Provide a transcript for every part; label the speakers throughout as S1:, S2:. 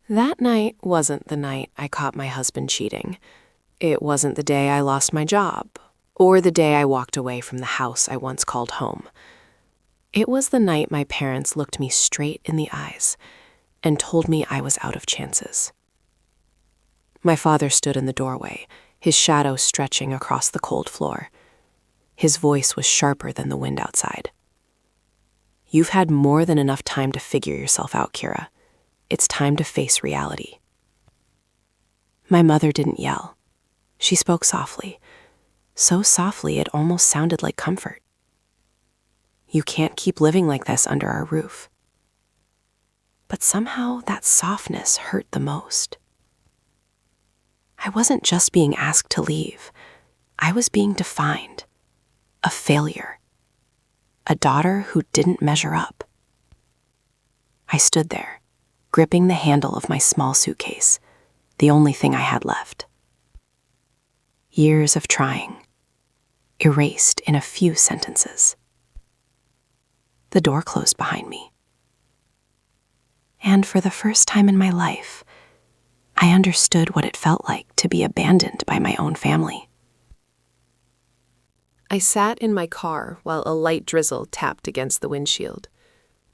S1: That night wasn't the night I caught my husband cheating. It wasn't the day I lost my job, or the day I walked away from the house I once called home. It was the night my parents looked me straight in the eyes and told me I was out of chances. My father stood in the doorway, his shadow stretching across the cold floor. His voice was sharper than the wind outside. "You've had more than enough time to figure yourself out, Kira. It's time to face reality." My mother didn't yell. She spoke softly, so softly it almost sounded like comfort. "You can't keep living like this under our roof." But somehow that softness hurt the most. I wasn't just being asked to leave. I was being defined. A failure. A daughter who didn't measure up. I stood there, gripping the handle of my small suitcase, the only thing I had left. Years of trying, erased in a few sentences. The door closed behind me. And for the first time in my life, I understood what it felt like to be abandoned by my own family. I sat in my car while a light drizzle tapped against the windshield.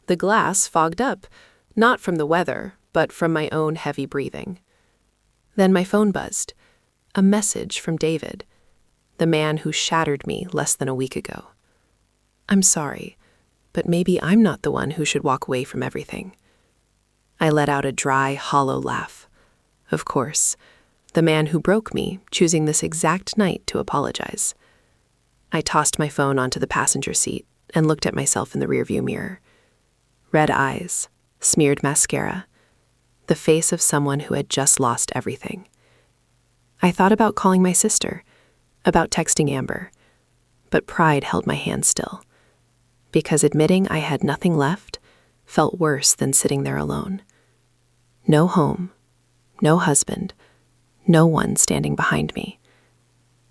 S1: The glass fogged up, not from the weather, but from my own heavy breathing. Then my phone buzzed, a message from David, the man who shattered me less than a week ago. "I'm sorry, but maybe I'm not the one who should walk away from everything." I let out a dry, hollow laugh. Of course, the man who broke me, choosing this exact night to apologize. I tossed my phone onto the passenger seat and looked at myself in the rearview mirror. Red eyes, smeared mascara, the face of someone who had just lost everything. I thought about calling my sister, about texting Amber, but pride held my hand still, because admitting I had nothing left felt worse than sitting there alone. No home, no husband, no one standing behind me.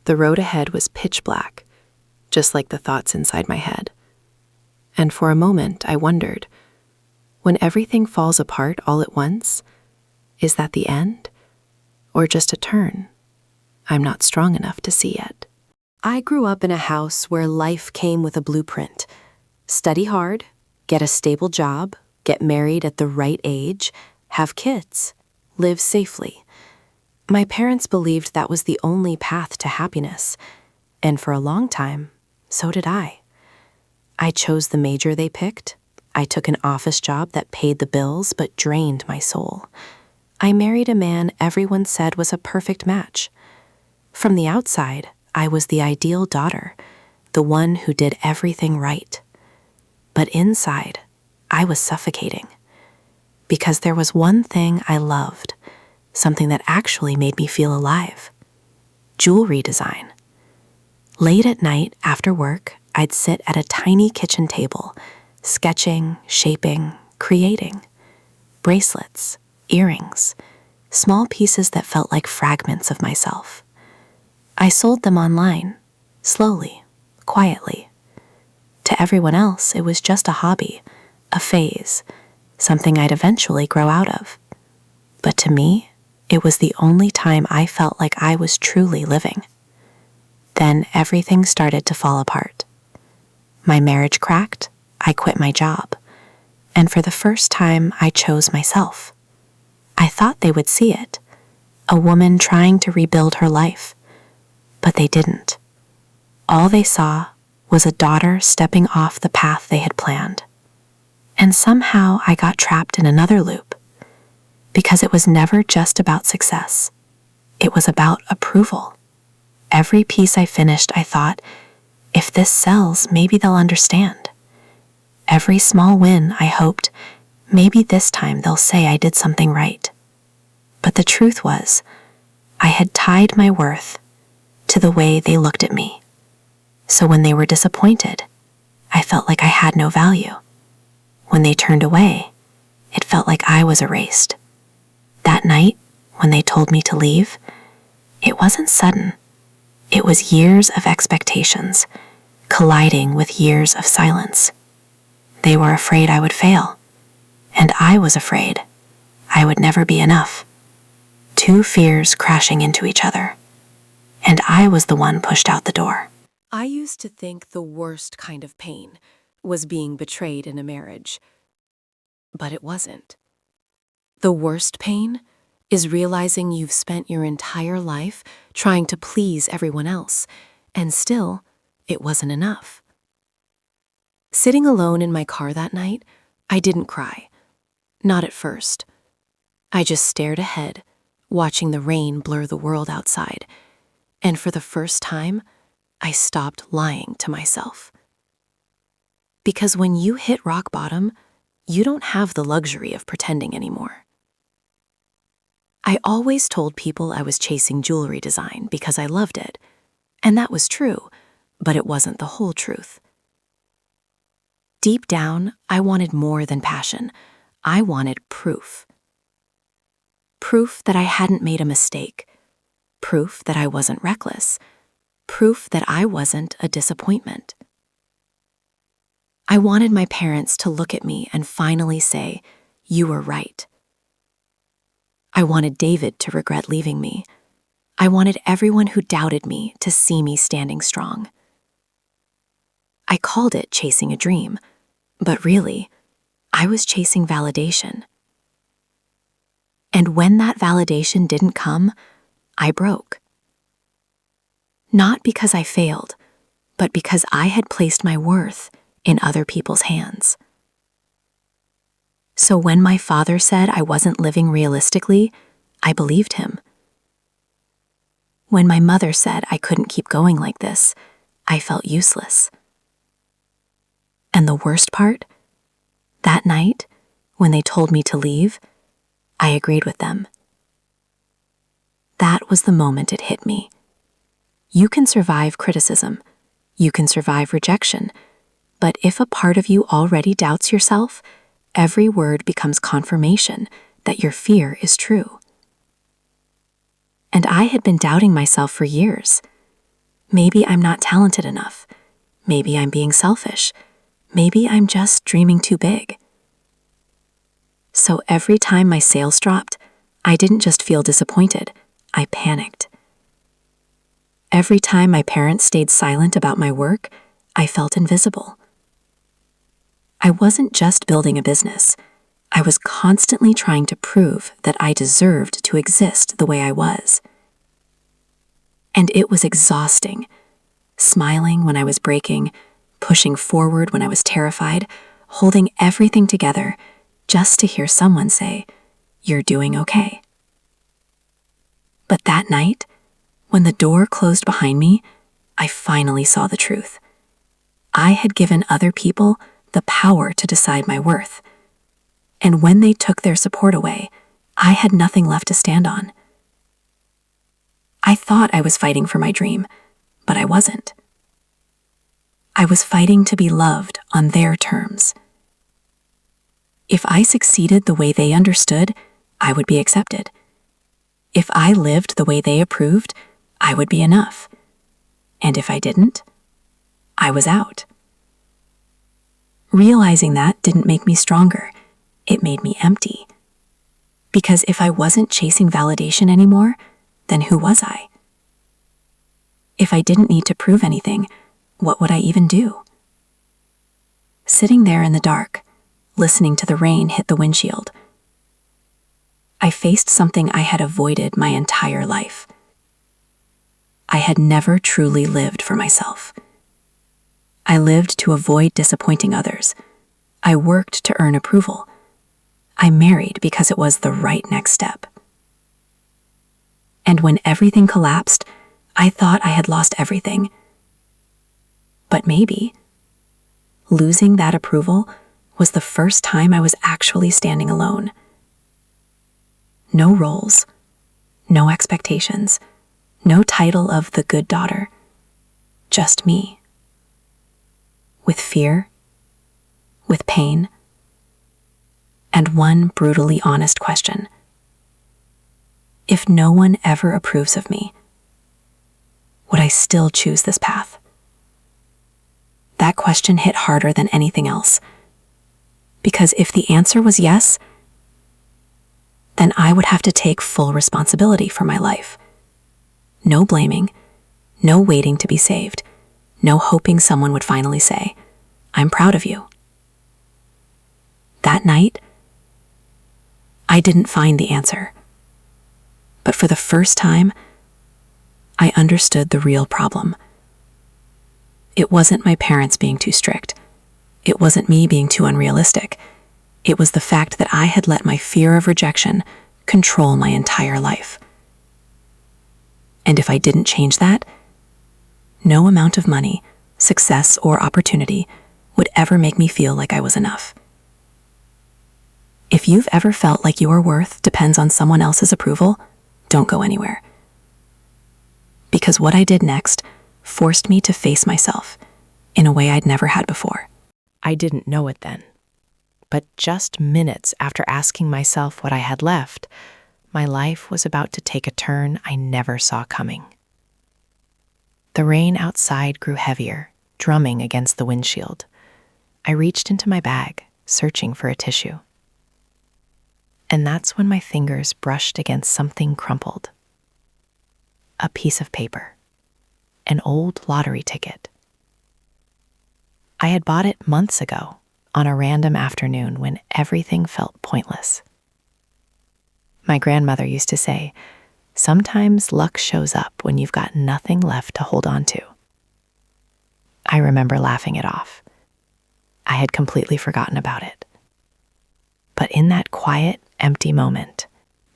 S1: The road ahead was pitch black, just like the thoughts inside my head. And for a moment, I wondered, when everything falls apart all at once, is that the end? Or just a turn I'm not strong enough to see yet? I grew up in a house where life came with a blueprint. Study hard, get a stable job, get married at the right age, have kids, live safely. My parents believed that was the only path to happiness, and for a long time, so did I. I chose the major they picked. I took an office job that paid the bills but drained my soul. I married a man everyone said was a perfect match. From the outside, I was the ideal daughter, the one who did everything right. But inside, I was suffocating. Because there was one thing I loved, something that actually made me feel alive. Jewelry design. Late at night, after work, I'd sit at a tiny kitchen table, sketching, shaping, creating. Bracelets, earrings, small pieces that felt like fragments of myself. I sold them online, slowly, quietly. To everyone else, it was just a hobby, a phase, something I'd eventually grow out of. But to me, it was the only time I felt like I was truly living. Then everything started to fall apart. My marriage cracked, I quit my job, and for the first time I chose myself. I thought they would see it, a woman trying to rebuild her life, but they didn't. All they saw was a daughter stepping off the path they had planned. And somehow I got trapped in another loop, because it was never just about success. It was about approval. Every piece I finished, I thought, if this sells, maybe they'll understand. Every small win, I hoped, maybe this time they'll say I did something right. But the truth was, I had tied my worth to the way they looked at me. So when they were disappointed, I felt like I had no value. When they turned away, it felt like I was erased. That night, when they told me to leave, it wasn't sudden. It was years of expectations, colliding with years of silence. They were afraid I would fail, and I was afraid
S2: I would never be enough. Two fears crashing into each other. And I was the one pushed out the door.
S3: I used to think the worst kind of pain was being betrayed in a marriage. But it wasn't. The worst pain is realizing you've spent your entire life trying to please everyone else, and still, it wasn't enough. Sitting alone in my car that night, I didn't cry. Not at first. I just stared ahead, watching the rain blur the world outside, and for the first time, I stopped lying to myself. Because when you hit rock bottom, you don't have the luxury of pretending anymore. I always told people I was chasing jewelry design because I loved it, and that was true, but it wasn't the whole truth. Deep down, I wanted more than passion. I wanted proof. Proof that I hadn't made a mistake. Proof that I wasn't reckless. Proof that I wasn't a disappointment. I wanted my parents to look at me and finally say, "You were right." I wanted David to regret leaving me. I wanted everyone who doubted me to see me standing strong. I called it chasing a dream, but really, I was chasing validation. And when that validation didn't come, I broke. Not because I failed, but because I had placed my worth in other people's hands. So when my father said I wasn't living realistically, I believed him. When my mother said I couldn't keep going like this, I felt useless. And the worst part? That night, when they told me to leave, I agreed with them. That was the moment it hit me. You can survive criticism. You can survive rejection. But if a part of you already doubts yourself, every word becomes confirmation that your fear is true. And I had been doubting myself for years. Maybe I'm not talented enough. Maybe I'm being selfish. Maybe I'm just dreaming too big. So every time my sales dropped, I didn't just feel disappointed, I panicked. Every time my parents stayed silent about my work, I felt invisible. I wasn't just building a business. I was constantly trying to prove that I deserved to exist the way I was. And it was exhausting, smiling when I was breaking, pushing forward when I was terrified, holding everything together just to hear someone say, "You're doing okay." But that night, when the door closed behind me, I finally saw the truth. I had given other people the power to decide my worth. And when they took their support away, I had nothing left to stand on. I thought I was fighting for my dream, but I wasn't. I was fighting to be loved on their terms. If I succeeded the way they understood, I would be accepted. If I lived the way they approved, I would be enough. And if I didn't, I was out. Realizing that didn't make me stronger. It made me empty. Because if I wasn't chasing validation anymore, then who was I? If I didn't need to prove anything, what would I even do? Sitting there in the dark, listening to the rain hit the windshield, I faced something I had avoided my entire life. I had never truly lived for myself. I lived to avoid disappointing others. I worked to earn approval. I married because it was the right next step. And when everything collapsed, I thought I had lost everything. But maybe losing that approval was the first time I was actually standing alone. No roles, no expectations, no title of the good daughter, just me. With fear, with pain, and one brutally honest question. If no one ever approves of me, would I still choose this path? That question hit harder than anything else. Because if the answer was yes, then I would have to take full responsibility for my life. No blaming, no waiting to be saved, no hoping someone would finally say, "I'm proud of you." That night, I didn't find the answer. But for the first time, I understood the real problem. It wasn't my parents being too strict. It wasn't me being too unrealistic. It was the fact that I had let my fear of rejection control my entire life. And if I didn't change that, no amount of money, success, or opportunity would ever make me feel like I was enough. If you've ever felt like your worth depends on someone else's approval, don't go anywhere. Because what I did next forced me to face myself in a way I'd never had before.
S4: I didn't know it then. But just minutes after asking myself what I had left, my life was about to take a turn I never saw coming. The rain outside grew heavier, drumming against the windshield. I reached into my bag, searching for a tissue. And that's when my fingers brushed against something crumpled. A piece of paper. An old lottery ticket. I had bought it months ago, on a random afternoon when everything felt pointless. My grandmother used to say, "Sometimes luck shows up when you've got nothing left to hold on to." I remember laughing it off. I had completely forgotten about it. But in that quiet, empty moment,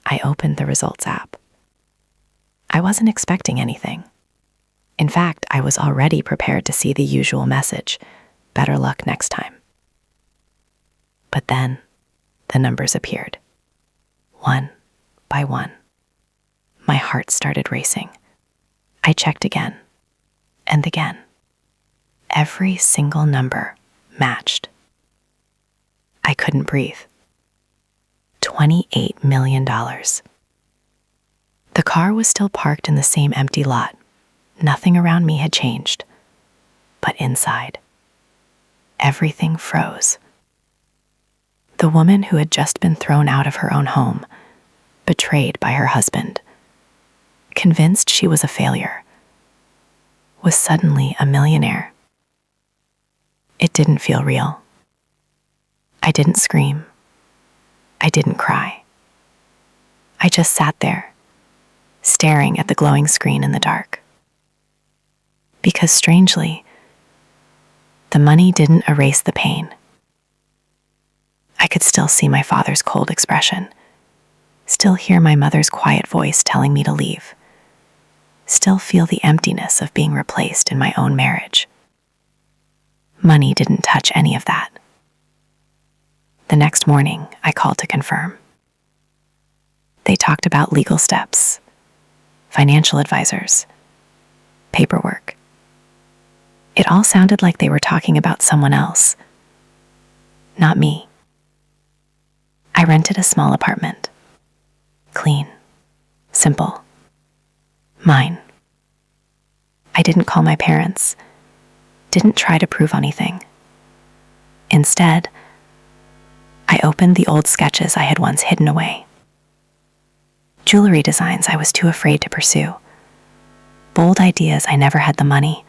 S4: I opened the results app. I wasn't expecting anything. In fact, I was already prepared to see the usual message, "Better luck next time." But then, the numbers appeared. One by one. My heart started racing. I checked again, and again. Every single number matched. I couldn't breathe. $28 million. The car was still parked in the same empty lot. Nothing around me had changed. But inside, everything froze. The woman who had just been thrown out of her own home, betrayed by her husband, convinced she was a failure, was suddenly a millionaire. It didn't feel real. I didn't scream. I didn't cry. I just sat there, staring at the glowing screen in the dark. Because strangely, the money didn't erase the pain. I could still see my father's cold expression, still hear my mother's quiet voice telling me to leave, still feel the emptiness of being replaced in my own marriage. Money didn't touch any of that. The next morning, I called to confirm. They talked about legal steps, financial advisors, paperwork. It all sounded like they were talking about someone else, not me. I rented a small apartment. Clean, simple, mine. I didn't call my parents, didn't try to prove anything. Instead, I opened the old sketches I had once hidden away. Jewelry designs I was too afraid to pursue. Bold ideas I never had the money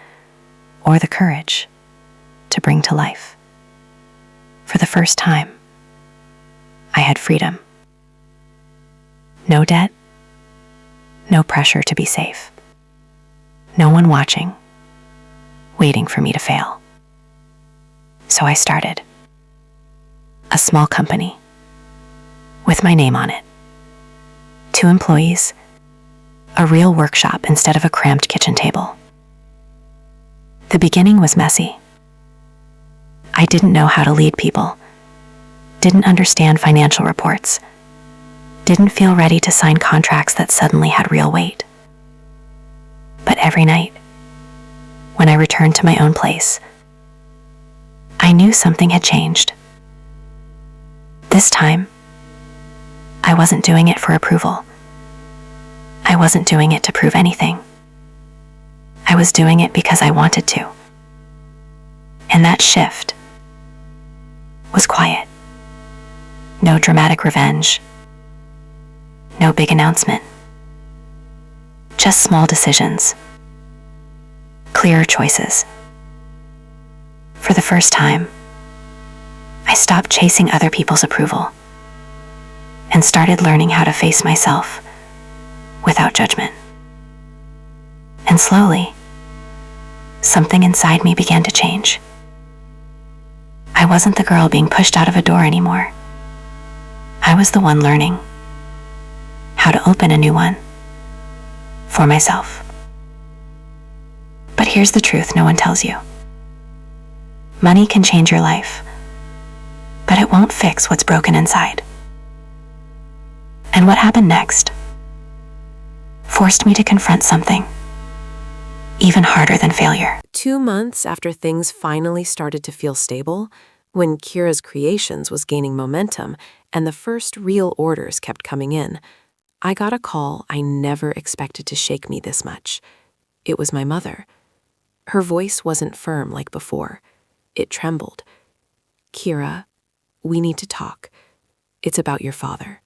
S4: or the courage to bring to life. For the first time, I had freedom. No debt, no pressure to be safe. No one watching, waiting for me to fail. So I started. A small company, with my name on it. 2 employees, a real workshop instead of a cramped kitchen table. The beginning was messy. I didn't know how to lead people, didn't understand financial reports, didn't feel ready to sign contracts that suddenly had real weight. But every night, when I returned to my own place, I knew something had changed. This time, I wasn't doing it for approval. I wasn't doing it to prove anything. I was doing it because I wanted to. And that shift was quiet. No dramatic revenge.
S2: No big announcement. Just small decisions. Clearer choices. For the first time, I stopped chasing other people's approval and started learning how to face myself without judgment. And slowly, something inside me began to change. I wasn't the girl being pushed out of a door anymore. I was the one learning how to open a new one for myself. But here's the truth no one tells you. Money can change your life, but it won't fix what's broken inside. And what happened next forced me to confront something even harder than failure.
S5: 2 months after things finally started to feel stable, when Kira's Creations was gaining momentum and the first real orders kept coming in, I got a call I never expected to shake me this much. It was my mother. Her voice wasn't firm like before. It trembled. "Kira, we need to talk. It's about your father."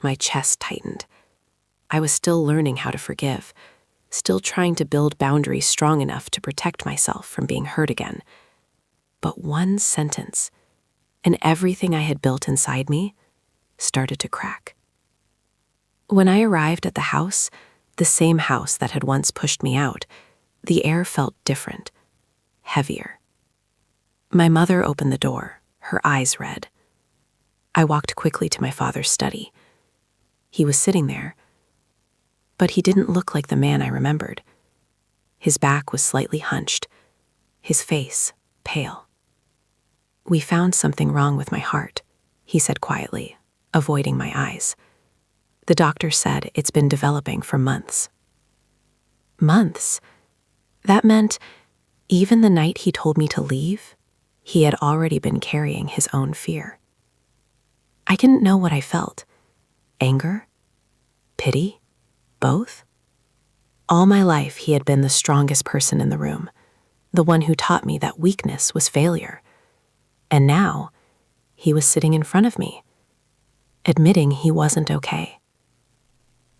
S5: My chest tightened. I was still learning how to forgive, still trying to build boundaries strong enough to protect myself from being hurt again. But one sentence, and everything I had built inside me started to crack. When I arrived at the house, the same house that had once pushed me out, the air felt different, heavier. My mother opened the door, her eyes red. I walked quickly to my father's study. He was sitting there, but he didn't look like the man I remembered. His back was slightly hunched, his face pale. "We found something wrong with my heart," he said quietly, avoiding my eyes. "The doctor said it's been developing for months." Months? That meant even the night he told me to leave, he had already been carrying his own fear. I didn't know what I felt. Anger? Pity? Both? All my life he had been the strongest person in the room, the one who taught me that weakness was failure. And now, he was sitting in front of me, admitting he wasn't okay.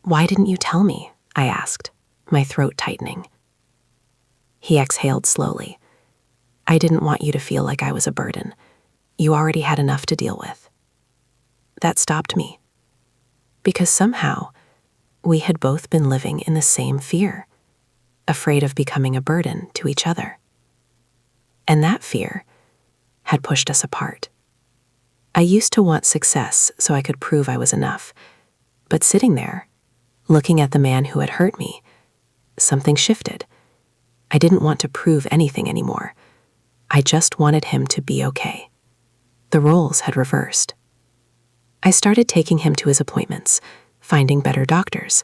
S5: "Why didn't you tell me?" I asked, my throat tightening. He exhaled slowly. "I didn't want you to feel like I was a burden. You already had enough to deal with." That stopped me, because somehow we had both been living in the same fear, afraid of becoming a burden to each other. And that fear had pushed us apart. I used to want success so I could prove I was enough, but sitting there, looking at the man who had hurt me, something shifted. I didn't want to prove anything anymore. I just wanted him to be okay. The roles had reversed. I started taking him to his appointments, finding better doctors,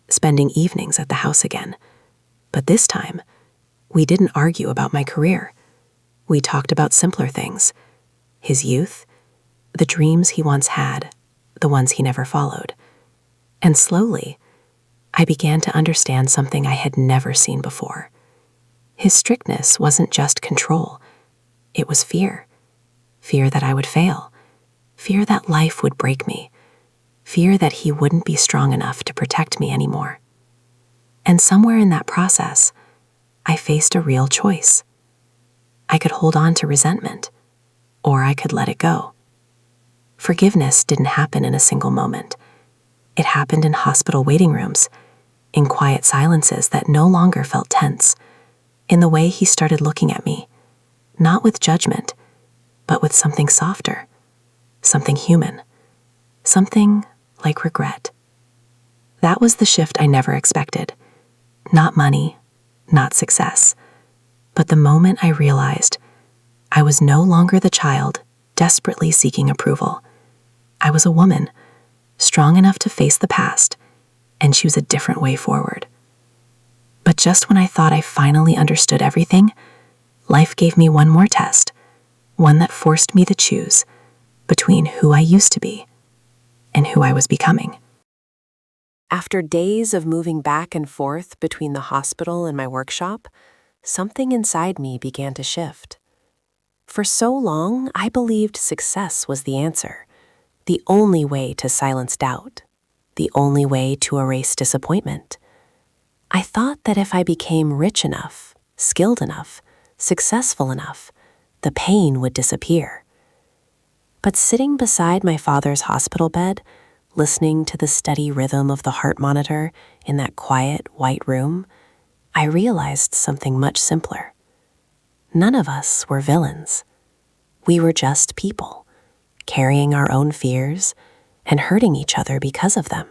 S5: spending evenings at the house again. But this time, we didn't argue about my career. We talked about simpler things: his youth, the dreams he once had, the ones he never followed. And slowly, I began to understand something I had never seen before. His strictness wasn't just control. It was fear. Fear that I would fail. Fear that life would break me. Fear that he wouldn't be strong enough to protect me anymore. And somewhere in that process, I faced a real choice. I could hold on to resentment, or I could let it go. Forgiveness didn't happen in a single moment. It happened in hospital waiting rooms, in quiet silences that no longer felt tense, in the way he started looking at me, not with judgment, but with something softer, something human, something like regret. That was the shift I never expected. Not money, not success, but the moment I realized I was no longer the child desperately seeking approval. I was a woman, strong enough to face the past and choose a different way forward. But just when I thought I finally understood everything, life gave me one more test, one that forced me to choose between who I used to be and who I was becoming. After days of moving back and forth between the hospital and my workshop, something inside me began to shift. For so long, I believed success was the answer, the only way to silence doubt, the only way to erase disappointment. I thought that if I became rich enough, skilled enough, successful enough, the pain would disappear. But sitting beside my father's hospital bed, listening to the steady rhythm of the heart monitor in that quiet, white room, I realized something much simpler. None of us were villains. We were just people, carrying our own fears and hurting each other because of them.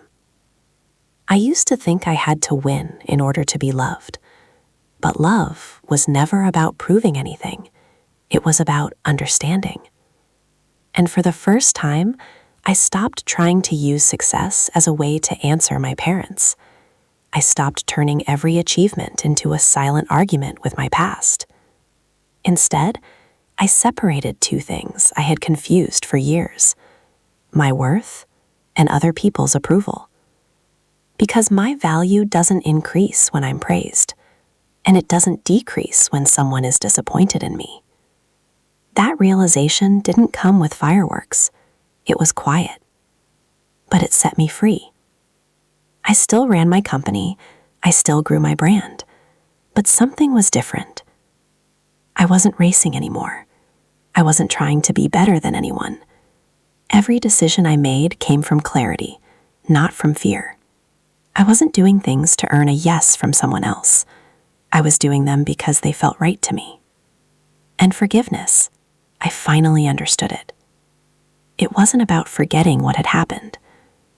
S5: I used to think I had to win in order to be loved, but love was never about proving anything. It was about understanding. And for the first time, I stopped trying to use success as a way to answer my parents. I stopped turning every achievement into a silent argument with my past. Instead, I separated two things I had confused for years: my worth and other people's approval. Because my value doesn't increase when I'm praised, and it doesn't decrease when someone is disappointed in me. That realization didn't come with fireworks. It was quiet. But it set me free. I still ran my company. I still grew my brand. But something was different. I wasn't racing anymore. I wasn't trying to be better than anyone. Every decision I made came from clarity, not from fear. I wasn't doing things to earn a yes from someone else. I was doing them because they felt right to me. And forgiveness, I finally understood it. It wasn't about forgetting what had happened.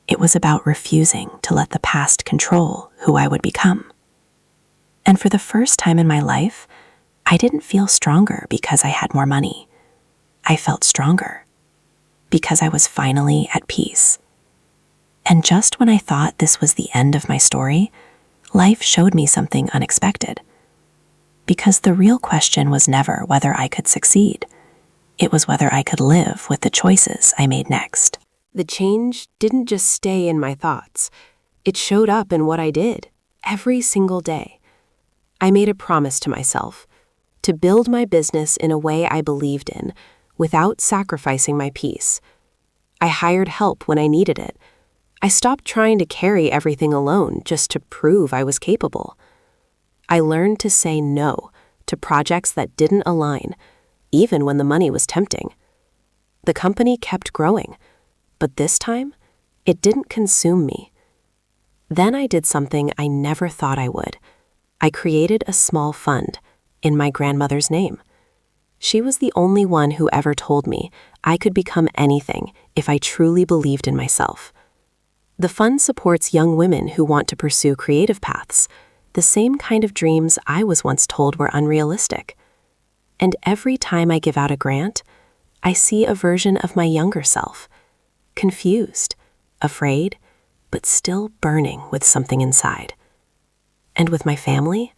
S5: It was about refusing to let the past control who I would become. And for the first time in my life, I didn't feel stronger because I had more money. I felt stronger because I was finally at peace. And just when I thought this was the end of my story, life showed me something unexpected. Because the real question was never whether I could succeed. It was whether I could live with the choices I made next.
S1: The change didn't just stay in my thoughts. It showed up in what I did, every single day. I made a promise to myself to build my business in a way I believed in, without sacrificing my peace. I hired help when I needed it. I stopped trying to carry everything alone just to prove I was capable. I learned to say no to projects that didn't align, even when the money was tempting. The company kept growing, but this time, it didn't consume me. Then I did something I never thought I would. I created a small fund in my grandmother's name. She was the only one who ever told me I could become anything if I truly believed in myself. The fund supports young women who want to pursue creative paths, the same kind of dreams I was once told were unrealistic. And every time I give out a grant, I see a version of my younger self, confused, afraid, but still burning with something inside. And with my family,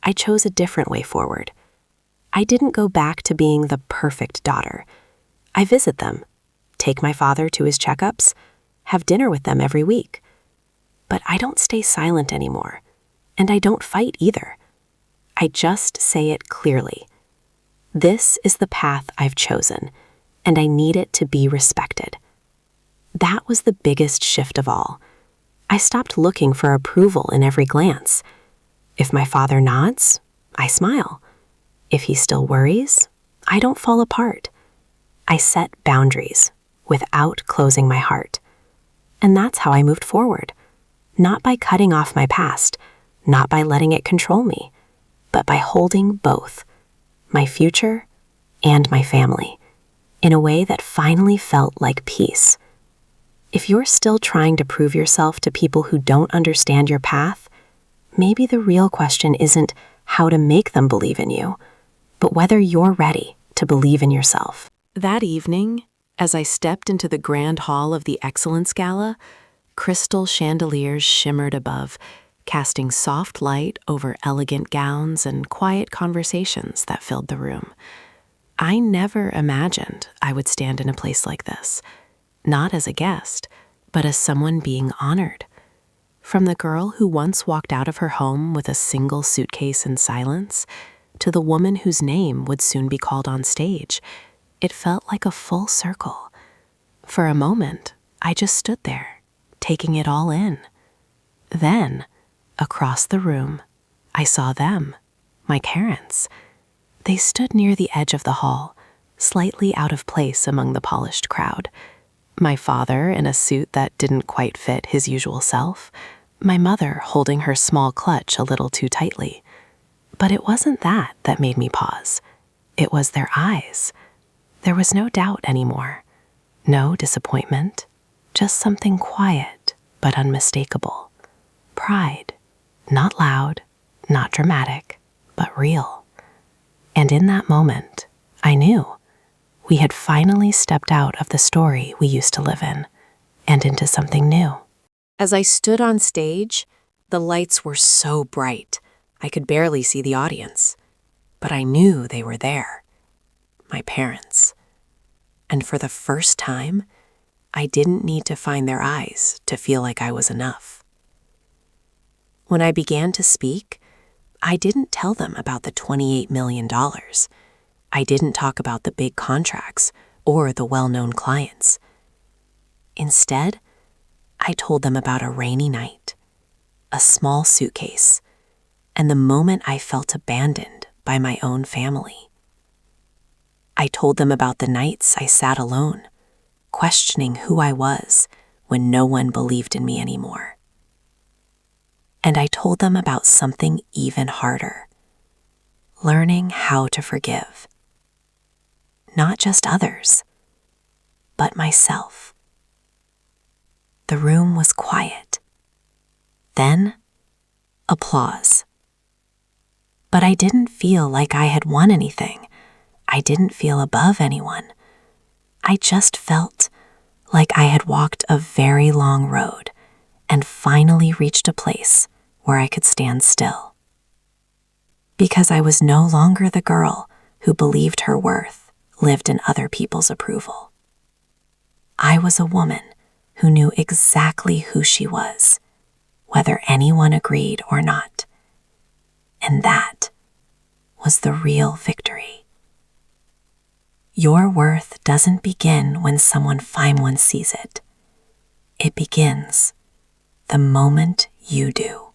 S1: I chose a different way forward. I didn't go back to being the perfect daughter. I visit them, take my father to his checkups, have dinner with them every week. But I don't stay silent anymore, and I don't fight either. I just say it clearly. This is the path I've chosen, and I need it to be respected. That was the biggest shift of all. I stopped looking for approval in every glance. If my father nods, I smile. If he still worries, I don't fall apart. I set boundaries without closing my heart. And that's how I moved forward. Not by cutting off my past, not by letting it control me, but by holding both, my future and my family, in a way that finally felt like peace. If you're still trying to prove yourself to people who don't understand your path, maybe the real question isn't how to make them believe in you, but whether you're ready to believe in yourself.
S5: That evening, as I stepped into the grand hall of the Excellence Gala, crystal chandeliers shimmered above, casting soft light over elegant gowns and quiet conversations that filled the room. I never imagined I would stand in a place like this, not as a guest, but as someone being honored. From the girl who once walked out of her home with a single suitcase in silence, to the woman whose name would soon be called on stage, it felt like a full circle. For a moment, I just stood there,
S3: taking it all in. Then, across the room, I saw them, my parents. They stood near the edge of the hall, slightly out of place among the polished crowd. My father in a suit that didn't quite fit his usual self, my mother holding her small clutch a little too tightly. But it wasn't that made me pause. It was their eyes. There was no doubt anymore. No disappointment. Just something quiet but unmistakable. Pride. Not loud, not dramatic, but real. And in that moment, I knew we had finally stepped out of the story we used to live in and into something new.
S5: As I stood on stage, the lights were so bright, I could barely see the audience. But I knew they were there. My parents. And for the first time, I didn't need to find their eyes to feel like I was enough. When I began to speak, I didn't tell them about the $28 million. I didn't talk about the big contracts or the well-known clients. Instead, I told them about a rainy night, a small suitcase, and the moment I felt abandoned by my own family. I told them about the nights I sat alone, questioning who I was when no one believed in me anymore. And I told them about something even harder, learning how to forgive. Not just others, but myself. The room was quiet. Then, applause. But I didn't feel like I had won anything. I didn't feel above anyone. I just felt like I had walked a very long road and finally reached a place where I could stand still. Because I was no longer the girl who believed her worth lived in other people's approval. I was a woman who knew exactly who she was, whether anyone agreed or not. And that was the real victory. Your worth doesn't begin when someone fine one sees it. It begins the moment you do.